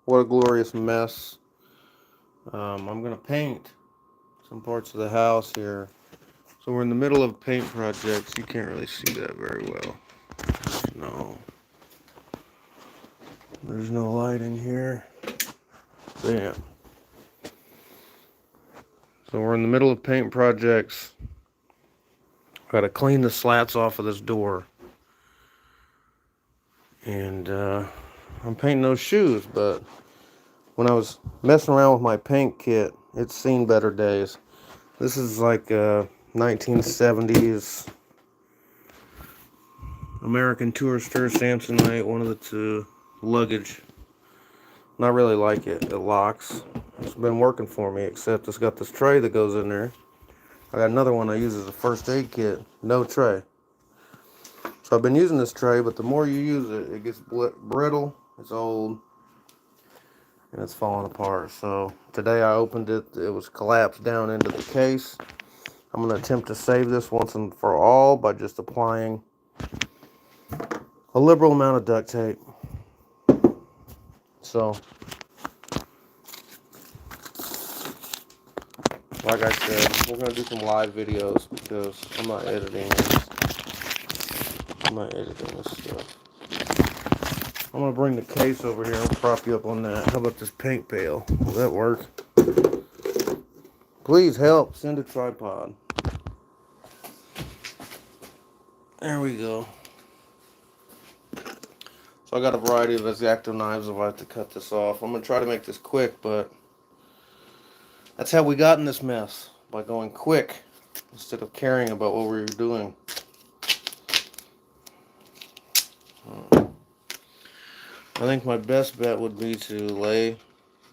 what a glorious mess. I'm going to paint some parts of the house here. So we're in the middle of paint projects. You can't really see that very well. No. There's no light in here. Damn. So we're in the middle of paint projects. Got to clean the slats off of this door. And I'm painting those shoes, but when I was messing around with my paint kit, it's seen better days. This is like 1970s American Tourister Samsonite, one of the two. Luggage. Not really like it. It locks. It's been working for me, except it's got this tray that goes in there. I got another one I use as a first aid kit. No tray. So I've been using this tray, but the more you use it, it gets brittle. It's old. And it's falling apart. So today I opened it. It was collapsed down into the case. I'm going to attempt to save this once and for all by just applying a liberal amount of duct tape. So, like I said, we're going to do some live videos because I'm not editing this. I'm not editing this stuff. I'm going to bring the case over here and prop you up on that. How about this paint pail? Will that work? Please help. Send a tripod. There we go. So I got a variety of X-Acto knives if I have to cut this off. I'm going to try to make this quick, but that's how we got in this mess. By going quick instead of caring about what we were doing. I think my best bet would be to lay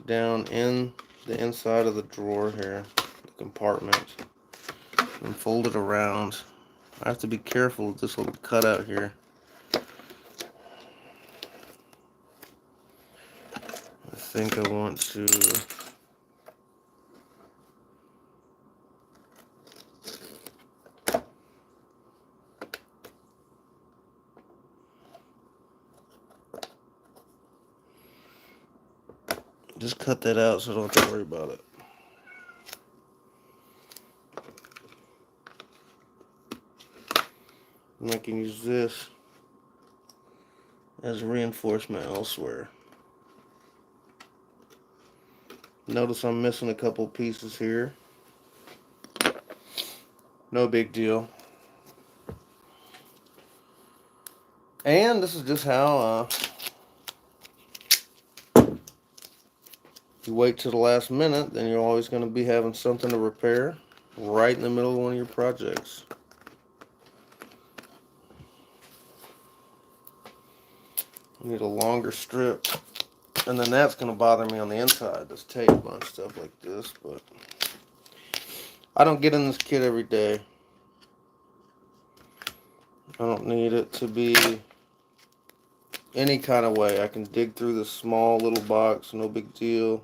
down in the inside of the drawer here, the compartment, and fold it around. I have to be careful with this little cutout here. I think I want to just cut that out so I don't have to worry about it. And I can use this as reinforcement elsewhere. Notice I'm missing a couple pieces here. No big deal. And this is just how you wait till the last minute, then you're always going to be having something to repair right in the middle of one of your projects. I need a longer strip. And then that's going to bother me on the inside, this tape on stuff like this, but I don't get in this kit every day. I don't need it to be any kind of way. I can dig through this small little box, no big deal.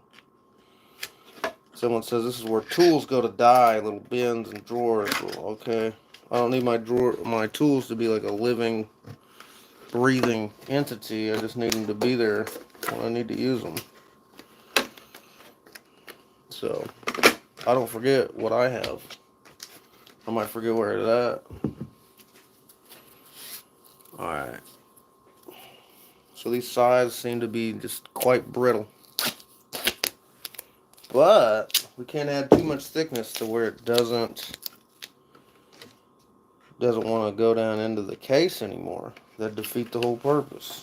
Someone says this is where tools go to die, little bins and drawers. Well, okay. I don't need my tools to be like a living, breathing entity. I just need them to be there when I need to use them. So, I don't forget what I have. I might forget where it's at. Alright. So these sides seem to be just quite brittle. But we can't add too much thickness to where it doesn't want to go down into the case anymore. That'd defeat the whole purpose.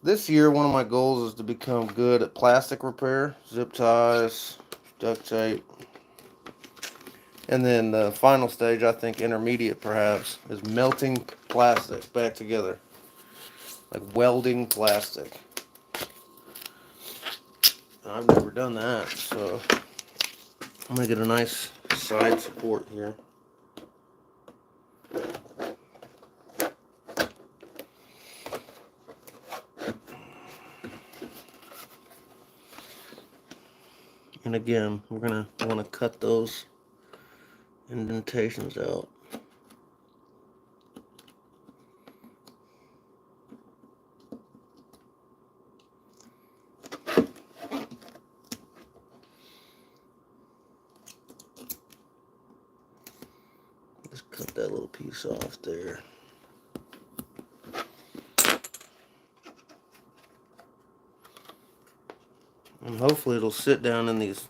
This year, one of my goals is to become good at plastic repair, zip ties, duct tape. And then the final stage, I think intermediate perhaps, is melting plastic back together. Like welding plastic. I've never done that, so I'm going to get a nice side support here. And again, we're going to want to cut those indentations out. Cut that little piece off there. And hopefully it'll sit down in these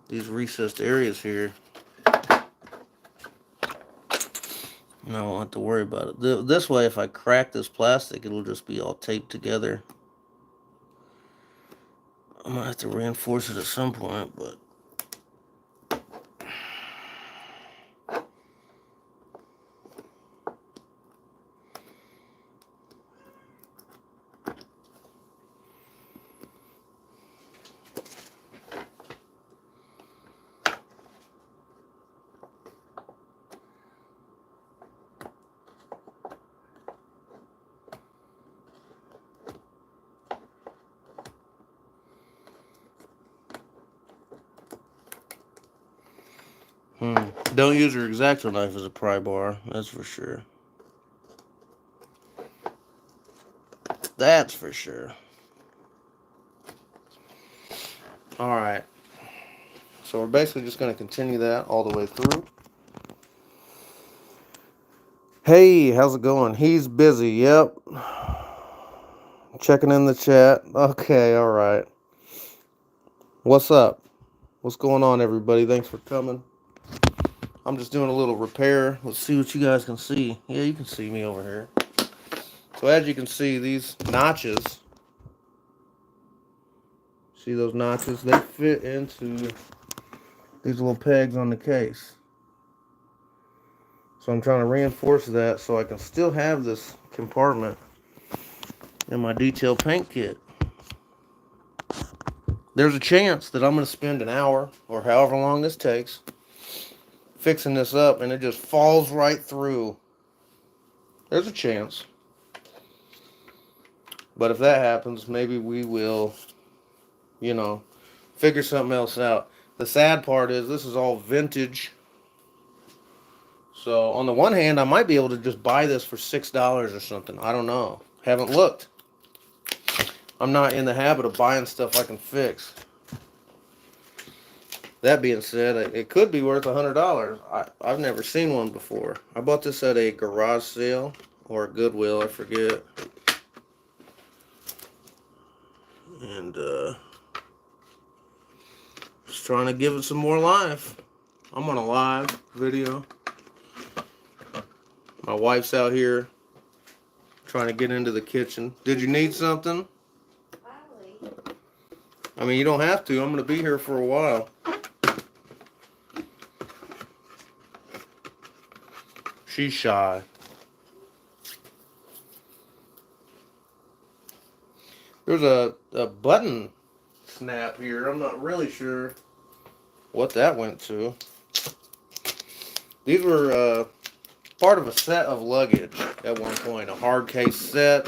recessed areas here. And I won't have to worry about it. This way, if I crack this plastic, it'll just be all taped together. I might have to reinforce it at some point, but don't use your X-Acto knife as a pry bar, that's for sure. That's for sure. Alright. So we're basically just going to continue that all the way through. Hey, how's it going? He's busy, yep. Checking in the chat. Okay, alright. What's up? What's going on, everybody? Thanks for coming. I'm just doing a little repair. Let's see what you guys can see. Yeah, you can see me over here. So as you can see, these notches, see those notches? They fit into these little pegs on the case. So I'm trying to reinforce that so I can still have this compartment in my detail paint kit. There's a chance that I'm going to spend an hour or however long this takes fixing this up and it just falls right through. There's a chance. But if that happens, maybe we will, you know, figure something else out. The sad part is this is all vintage. So on the one hand, I might be able to just buy this for $6 or something. I don't know. Haven't looked. I'm not in the habit of buying stuff I can fix. That being said, it could be worth $100. I've never seen one before. I bought this at a garage sale or a Goodwill, I forget. And just trying to give it some more life. I'm on a live video. My wife's out here trying to get into the kitchen. Did you need something? I mean, you don't have to. I'm going to be here for a while. She's shy. There's a button snap here. I'm not really sure what that went to. These were part of a set of luggage at one point. A hard case set.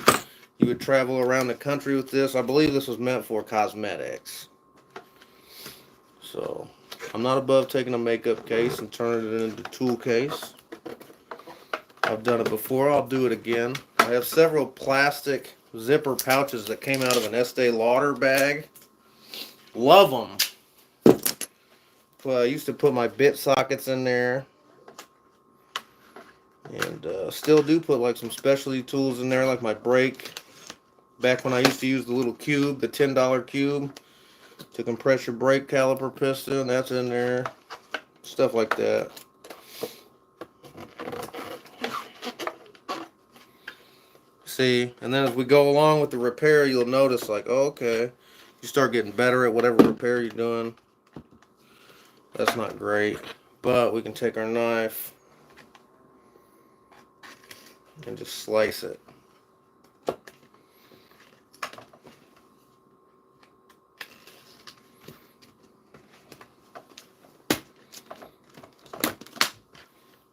You would travel around the country with this. I believe this was meant for cosmetics. So, I'm not above taking a makeup case and turning it into a tool case. I've done it before. I'll do it again. I have several plastic zipper pouches that came out of an Estee Lauder bag. Love them. Well, I used to put my bit sockets in there. And still do put like some specialty tools in there, like my brake. Back when I used to use the little cube, the $10 cube, to compress your brake caliper piston, that's in there. Stuff like that. See, and then as we go along with the repair, you'll notice like, oh, okay, you start getting better at whatever repair you're doing. That's not great, but we can take our knife and just slice it.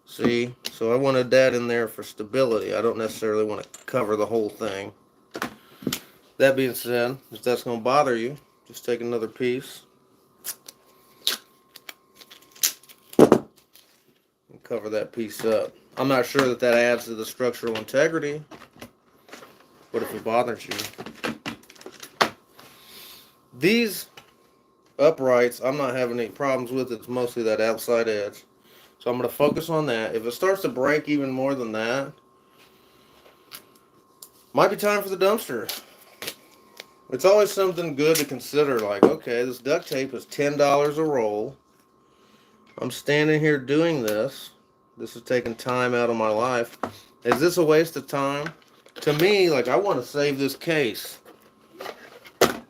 See, so I wanted that in there for stability. I don't necessarily want to cover the whole thing. That being said, if that's going to bother you, just take another piece and cover that piece up. I'm not sure that adds to the structural integrity, but if it bothers you. These uprights, I'm not having any problems with. It's mostly that outside edge. So So I'm going to focus on that. If it starts to break even more than that, might be time for the dumpster. It's always something good to consider, like, okay, this duct tape is $10 a roll. I'm standing here doing this. This is taking time out of my life. Is this a waste of time? To me, like, I want to save this case.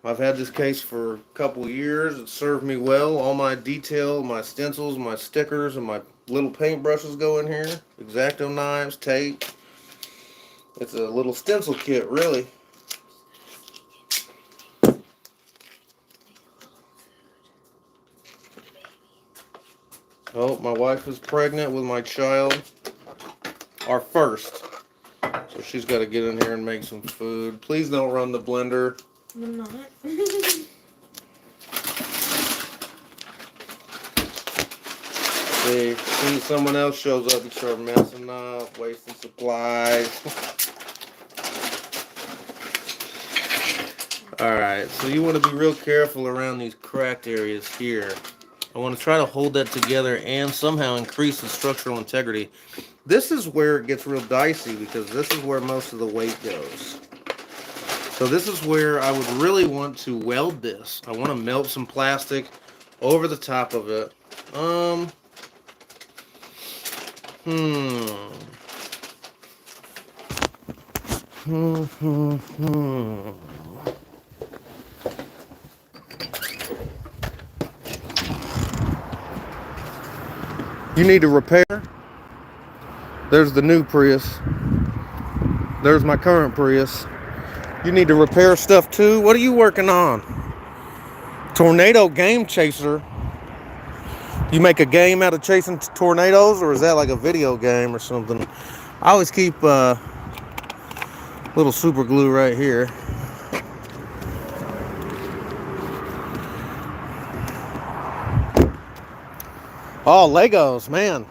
I've had this case for a couple years. It served me well. All my detail, my stencils, my stickers, and my little paintbrushes go in here. X-Acto knives, tape. It's a little stencil kit, really. Oh, my wife is pregnant with my child. Our first. So she's got to get in here and make some food. Please don't run the blender. I'm not. See, as soon as someone else shows up, you start messing up, wasting supplies. Alright, so you want to be real careful around these cracked areas here. I want to try to hold that together and somehow increase the structural integrity. This is where it gets real dicey because this is where most of the weight goes. So this is where I would really want to weld this. I want to melt some plastic over the top of it. You need to repair. There's the new Prius. There's my current Prius. You need to repair stuff too. What are you working on? Tornado Game Chaser. You make a game out of chasing tornadoes, or is that like a video game or something? I always keep little super glue right here. Oh, Legos, man.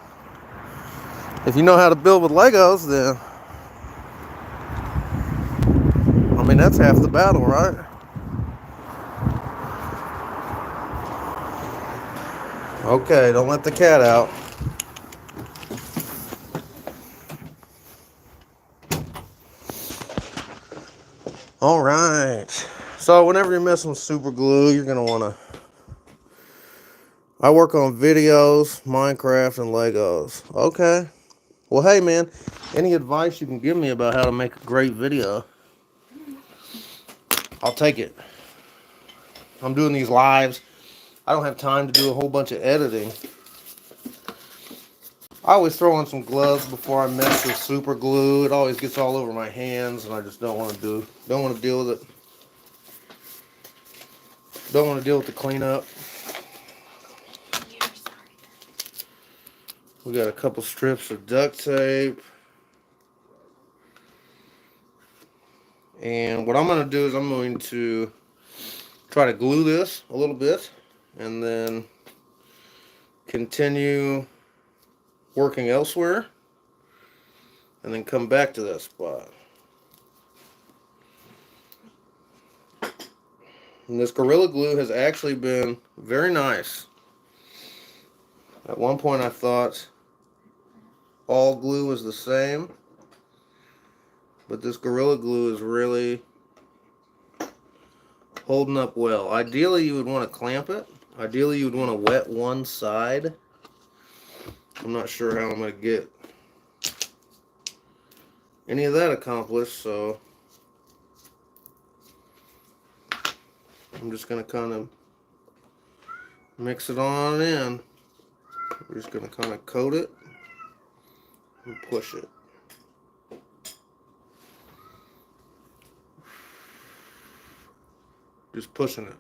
If you know how to build with Legos, then I mean, that's half the battle, right? Okay, don't let the cat out. All right. So whenever you're messing with super glue, you're going to want to... I work on videos, Minecraft, and Legos. Okay. Well, hey, man, any advice you can give me about how to make a great video? I'll take it. I'm doing these lives. I don't have time to do a whole bunch of editing. I always throw on some gloves before I mess with super glue. It always gets all over my hands, and I just don't want to deal with it. Don't want to deal with the cleanup. We got a couple strips of duct tape. And what I'm going to do is I'm going to try to glue this a little bit and then continue working elsewhere and then come back to that spot. And this Gorilla Glue has actually been very nice. At one point I thought all glue was the same, but this Gorilla Glue is really holding up well. Ideally you would want to clamp it. Ideally you would want to wet one side. I'm not sure how I'm going to get any of that accomplished, so I'm just going to kind of mix it on in. We're just going to kind of coat it and push it. Just pushing it.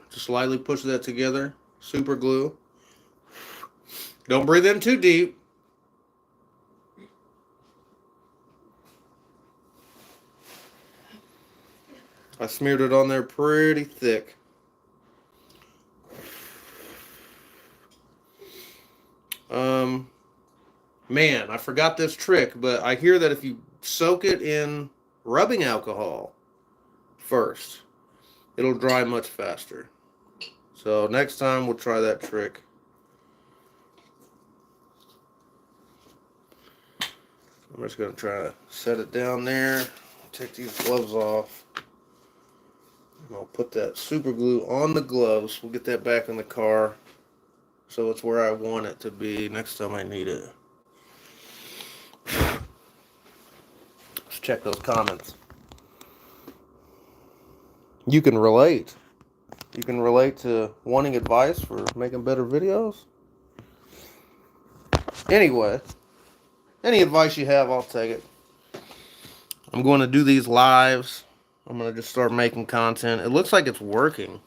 Just lightly push that together. Super glue. Don't breathe in too deep. I smeared it on there pretty thick. Man, I forgot this trick, but I hear that if you soak it in rubbing alcohol first, it'll dry much faster. So next time we'll try that trick. I'm just going to try to set it down there. Take these gloves off. And I'll put that super glue on the gloves. We'll get that back in the car so it's where I want it to be next time I need it. Let's check those comments. You can relate. You can relate to wanting advice for making better videos. Anyway, any advice you have, I'll take it. I'm going to do these lives. I'm going to just start making content. It looks like it's working.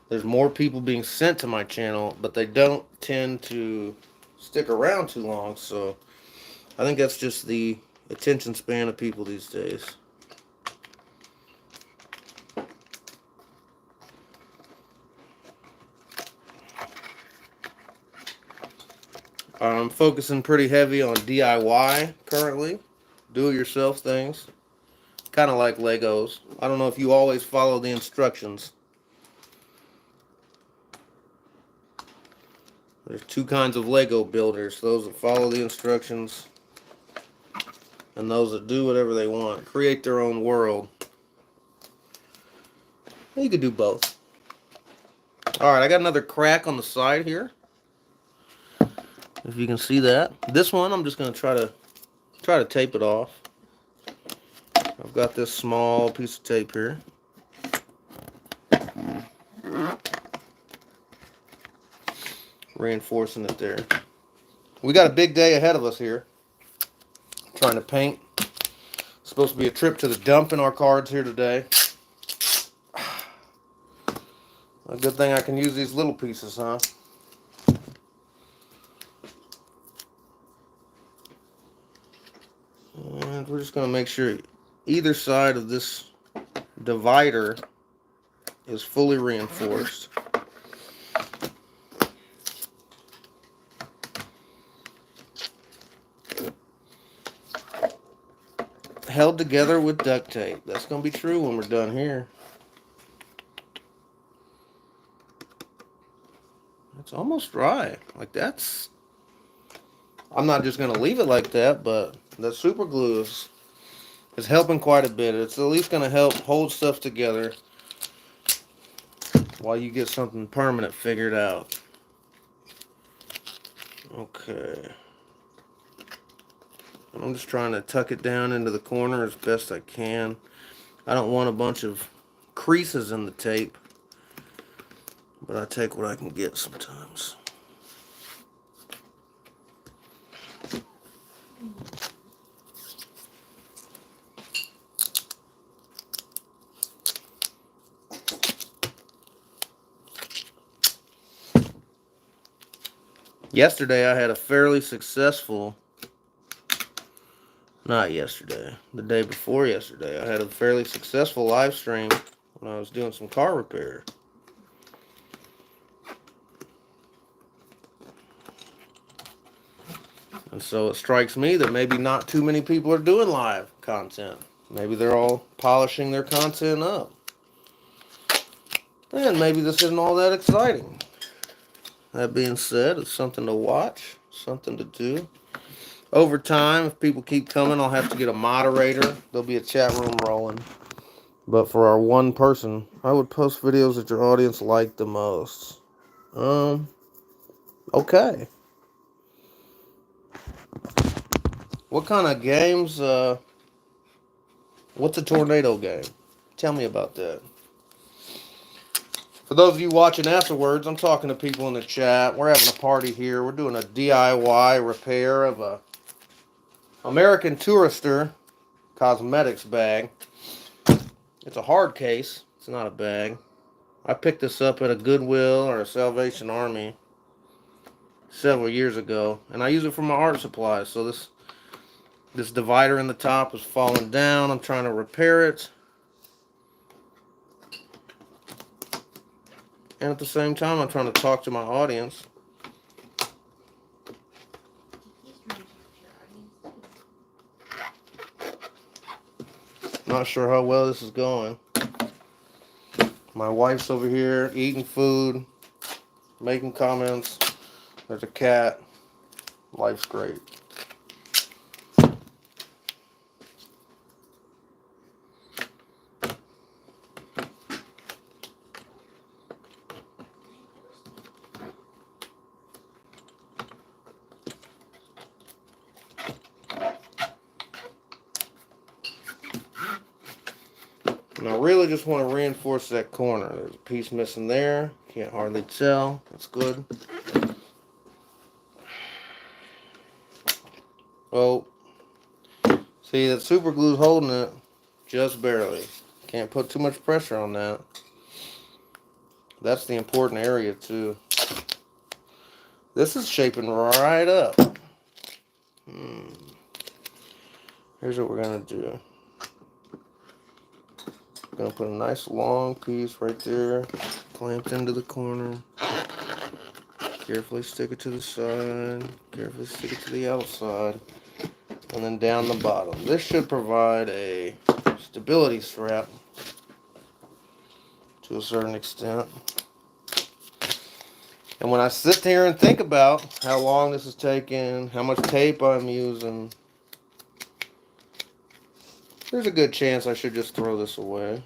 There's more people being sent to my channel, but they don't tend to stick around too long. So I think that's just the attention span of people these days. I'm focusing pretty heavy on DIY currently. Do-it-yourself things. Kind of like Legos. I don't know if you always follow the instructions. There's two kinds of Lego builders. Those that follow the instructions and those that do whatever they want. Create their own world. You could do both. Alright, I got another crack on the side here. If you can see that. This one I'm just going to try to tape it off. I've got this small piece of tape here. Reinforcing it there. We got a big day ahead of us here. Trying to paint. It's supposed to be a trip to the dump in our cards here today. A good thing I can use these little pieces, huh? And we're just going to make sure either side of this divider is fully reinforced. Held together with duct tape. That's going to be true when we're done here. It's almost dry. Like that's... I'm not just going to leave it like that, but the super glue is helping quite a bit. It's at least going to help hold stuff together while you get something permanent figured out. Okay. I'm just trying to tuck it down into the corner as best I can. I don't want a bunch of creases in the tape, but I take what I can get sometimes. Yesterday I had a fairly successful, not yesterday, the day before yesterday, I had a fairly successful live stream when I was doing some car repair. And so it strikes me that maybe not too many people are doing live content. Maybe they're all polishing their content up. And maybe this isn't all that exciting. That being said, it's something to watch, something to do. Over time, if people keep coming, I'll have to get a moderator. There'll be a chat room rolling. But for our one person, I would post videos that your audience liked the most. Okay. What kind of games, what's a tornado game? Tell me about that. For those of you watching afterwards, I'm talking to people in the chat. We're having a party here. We're doing a DIY repair of a American Tourister cosmetics bag. It's a hard case. It's not a bag. I picked this up at a Goodwill or a Salvation Army several years ago, and I use it for my art supplies. So this divider in the top is falling down. I'm trying to repair it. And at the same time, I'm trying to talk to my audience. Not sure how well this is going. My wife's over here eating food, making comments. There's a cat. Life's great. And I really just want to reinforce that corner. There's a piece missing there. Can't hardly tell. That's good. Oh, see, that super glue's holding it just barely. Can't put too much pressure on that. That's the important area too. This is shaping right up. Here's what we're gonna do. Gonna put a nice long piece right there, clamped into the corner. Carefully stick it to the side. Carefully stick it to the outside. And then down the bottom. This should provide a stability strap to a certain extent. And when I sit here and think about how long this is taking, how much tape I'm using, there's a good chance I should just throw this away.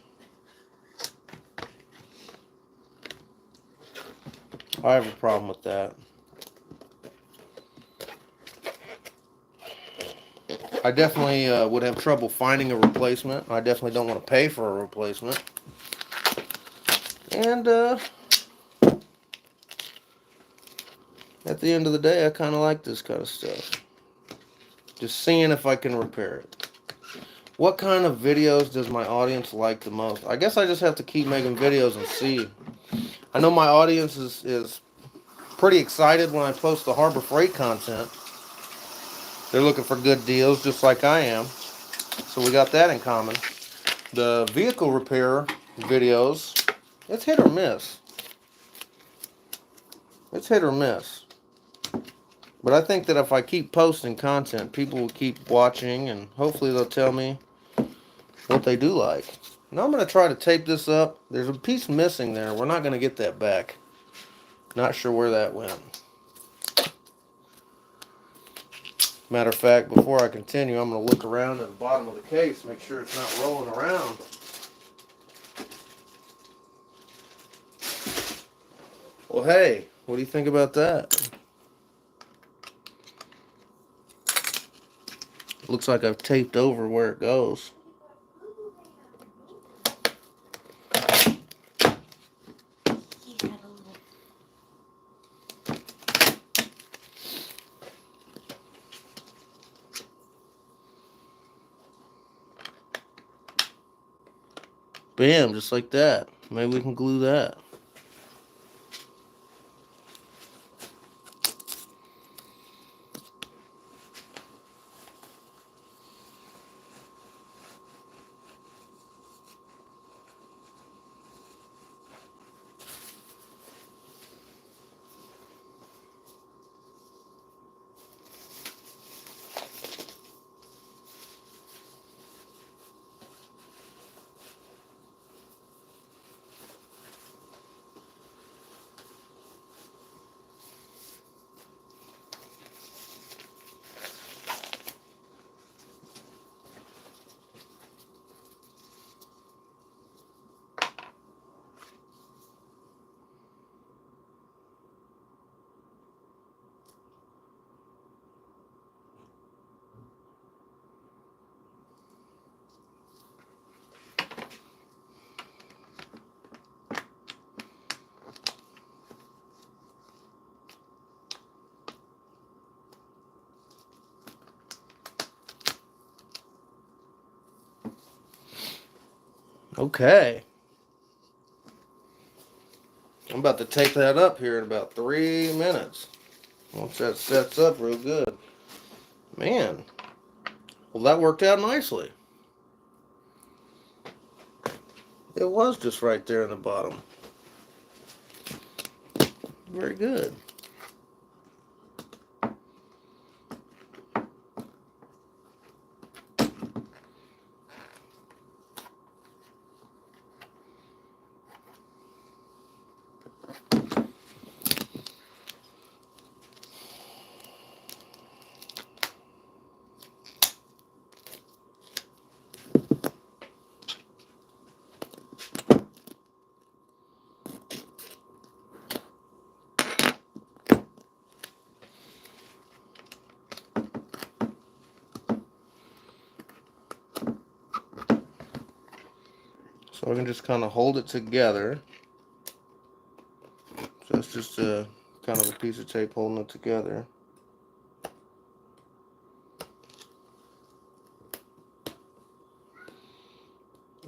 I have a problem with that. I definitely would have trouble finding a replacement. I definitely don't want to pay for a replacement. And at the end of the day, I kind of like this kind of stuff. Just seeing if I can repair it. What kind of videos does my audience like the most? I guess I just have to keep making videos and see. I know my audience is pretty excited when I post the Harbor Freight content. They're looking for good deals just like I am. So we got that in common. The vehicle repair videos, it's hit or miss. It's hit or miss. But I think that if I keep posting content, people will keep watching and hopefully they'll tell me what they do like. Now I'm going to try to tape this up. There's a piece missing there. We're not going to get that back. Not sure where that went. Matter of fact, before I continue, I'm going to look around at the bottom of the case, make sure it's not rolling around. Well, hey, what do you think about that? Looks like I've taped over where it goes. Bam, just like that. Maybe we can glue that. Okay. I'm about to tape that up here in about 3 minutes. Once that sets up real good. Man. Well, that worked out nicely. It was just right there in the bottom. Very good. So I can just kind of hold it together. So it's just a kind of a piece of tape holding it together.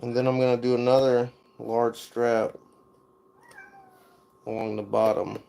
And then I'm going to do another large strap along the bottom.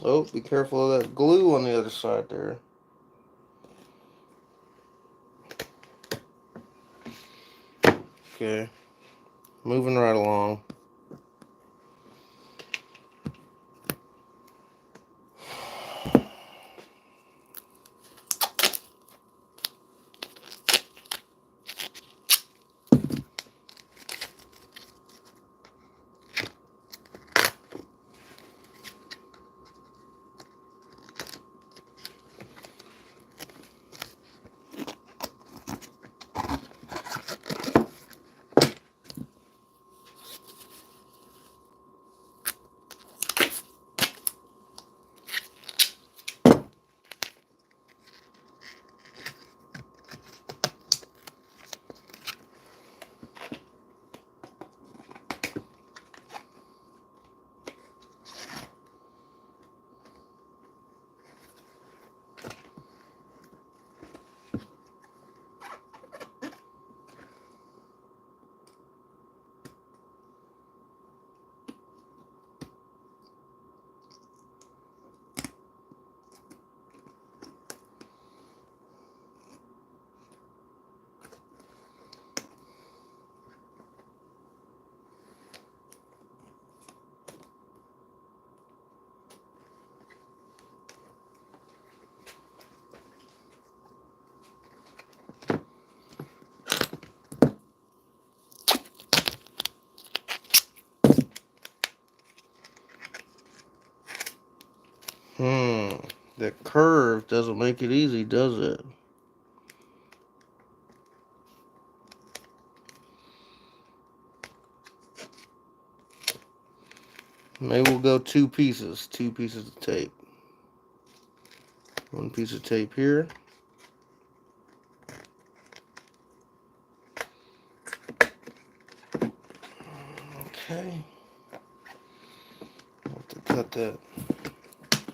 Oh, be careful of that glue on the other side there. Okay, moving right along. That curve doesn't make it easy, does it? Maybe we'll go two pieces of tape. One piece of tape here. Okay. I'll have to cut that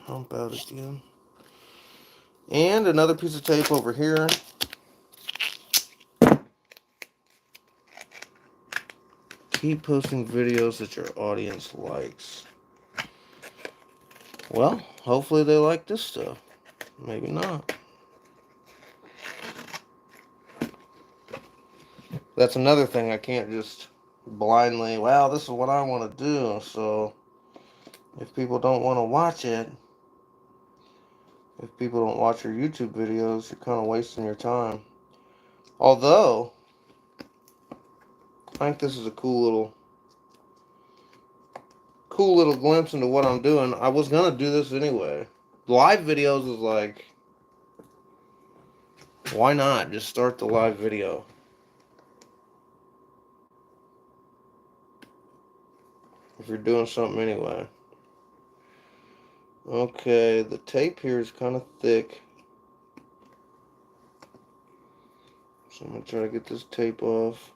hump out again. And another piece of tape over here. Keep posting videos that your audience likes. Well, hopefully they like this stuff. Maybe not. That's another thing. I can't just blindly, wow, this is what I want to do. So if people don't want to watch it, if people don't watch your YouTube videos, you're kind of wasting your time. Although, I think this is a cool little glimpse into what I'm doing. I was going to do this anyway. Live videos is like, why not? Just start the live video. If you're doing something anyway. Okay, the tape here is kind of thick. So I'm going to try to get this tape off.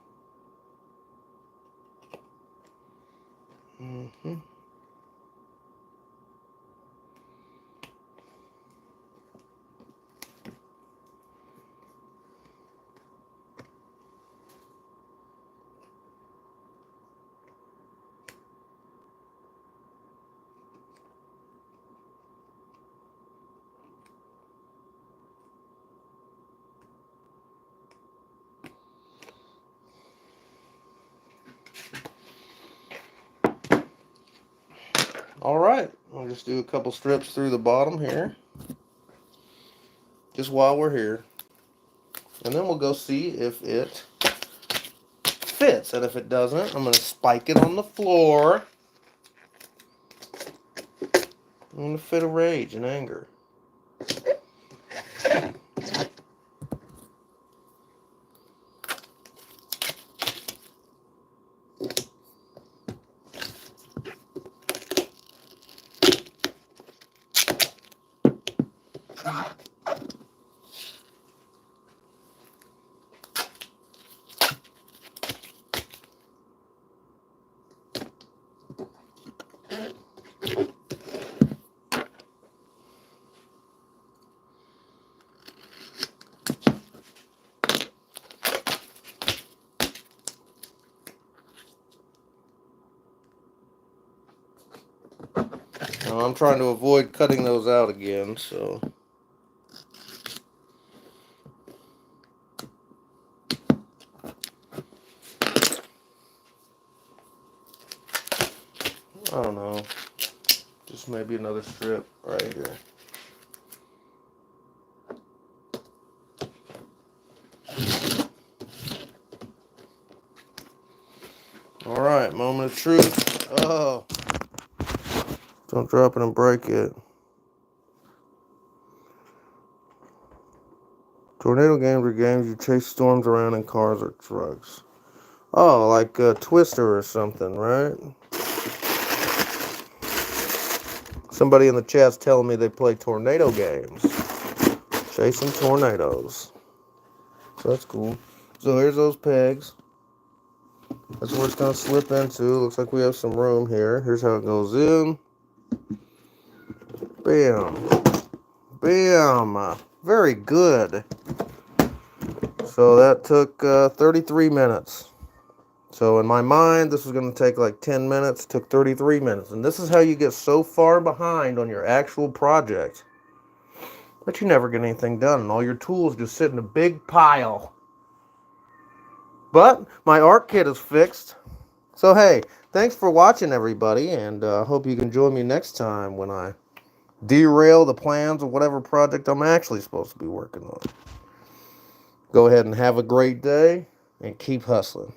I'll just do a couple strips through the bottom here, just while we're here. And then we'll go see if it fits. And if it doesn't, I'm going to spike it on the floor. I'm in a fit of rage and anger. Now, I'm trying to avoid cutting those out again, so... I don't know. Just maybe another strip right here. Alright, moment of truth. Oh. Don't drop it and break it. Tornado games are games you chase storms around in cars or trucks. Oh, like a Twister or something, right? Somebody in the chat's telling me they play tornado games. Chasing tornadoes. So that's cool. So here's those pegs. That's where it's going to slip into. Looks like we have some room here. Here's how it goes in. Bam. Bam. Very good. So that took 33 minutes. So in my mind, this was going to take like 10 minutes. It took 33 minutes. And this is how you get so far behind on your actual project that you never get anything done. And all your tools just sit in a big pile. But my art kit is fixed. So hey, thanks for watching, everybody. And I hope you can join me next time when I derail the plans of whatever project I'm actually supposed to be working on. Go ahead and have a great day and keep hustling.